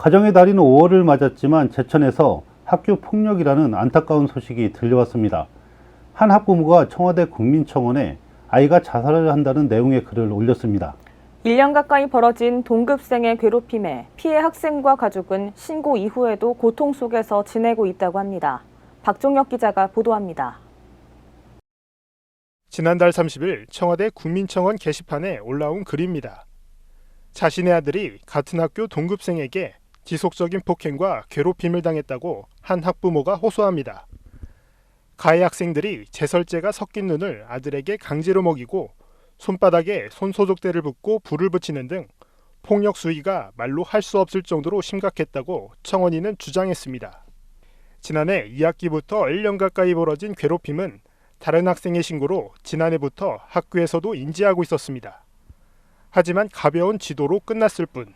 가정의 달인 5월을 맞았지만 제천에서 학교 폭력이라는 안타까운 소식이 들려왔습니다. 한 학부모가 청와대 국민청원에 아이가 자살을 한다는 내용의 글을 올렸습니다. 1년 가까이 벌어진 동급생의 괴롭힘에 피해 학생과 가족은 신고 이후에도 고통 속에서 지내고 있다고 합니다. 박종혁 기자가 보도합니다. 지난달 30일 청와대 국민청원 게시판에 올라온 글입니다. 자신의 아들이 같은 학교 동급생에게 지속적인 폭행과 괴롭힘을 당했다고 한 학부모가 호소합니다. 가해 학생들이 제설제가 섞인 눈을 아들에게 강제로 먹이고 손바닥에 손소독대를 붓고 불을 붙이는 등 폭력 수위가 말로 할 수 없을 정도로 심각했다고 청원인은 주장했습니다. 지난해 2학기부터 1년 가까이 벌어진 괴롭힘은 다른 학생의 신고로 지난해부터 학교에서도 인지하고 있었습니다. 하지만 가벼운 지도로 끝났을 뿐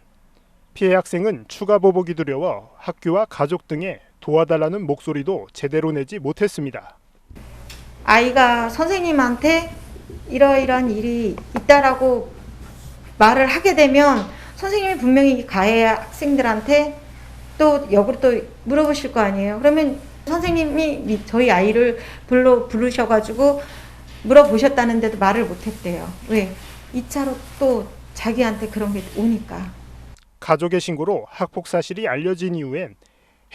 피해 학생은 추가 보복이 두려워 학교와 가족 등에 도와달라는 목소리도 제대로 내지 못했습니다. 아이가 선생님한테 이러이러한 일이 있다라고 말을 하게 되면 선생님이 분명히 가해 학생들한테 또 역으로 또 물어보실 거 아니에요. 그러면 선생님이 저희 아이를 부르셔가지고 물어보셨다는데도 말을 못했대요. 왜? 2차로 또 자기한테 그런 게 오니까. 가족의 신고로 학폭 사실이 알려진 이후엔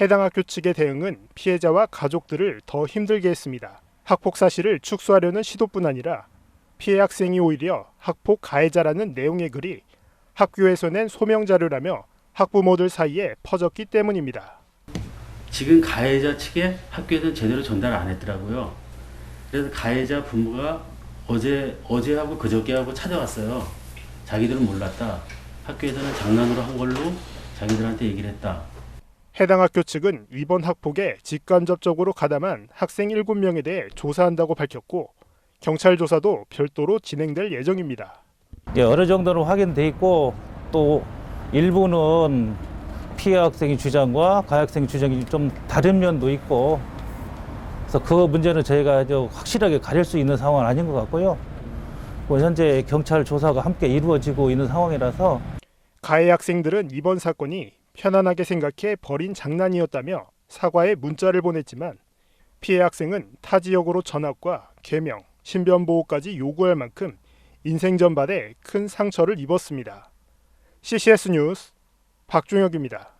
해당 학교 측의 대응은 피해자와 가족들을 더 힘들게 했습니다. 학폭 사실을 축소하려는 시도뿐 아니라 피해 학생이 오히려 학폭 가해자라는 내용의 글이 학교에서 낸 소명 자료라며 학부모들 사이에 퍼졌기 때문입니다. 지금 가해자 측에 학교에서는 제대로 전달 안 했더라고요. 그래서 가해자 부모가 어제하고 그저께하고 찾아왔어요. 자기들은 몰랐다. 학교에서는 장난으로 한 걸로 자기들한테 얘기를 했다. 해당 학교 측은 이번 학폭에 직간접적으로 가담한 학생 7명에 대해 조사한다고 밝혔고 경찰 조사도 별도로 진행될 예정입니다. 어느 정도는 확인돼 있고 또 일부는 피해 학생의 주장과 가해 학생의 주장이 좀 다른 면도 있고 그래서 그 문제는 저희가 확실하게 가릴 수 있는 상황은 아닌 것 같고요. 현재 경찰 조사가 함께 이루어지고 있는 상황이라서 가해 학생들은 이번 사건이 편안하게 생각해 벌인 장난이었다며 사과의 문자를 보냈지만 피해 학생은 타 지역으로 전학과 개명, 신변보호까지 요구할 만큼 인생 전반에 큰 상처를 입었습니다. CCS 뉴스 박종혁입니다.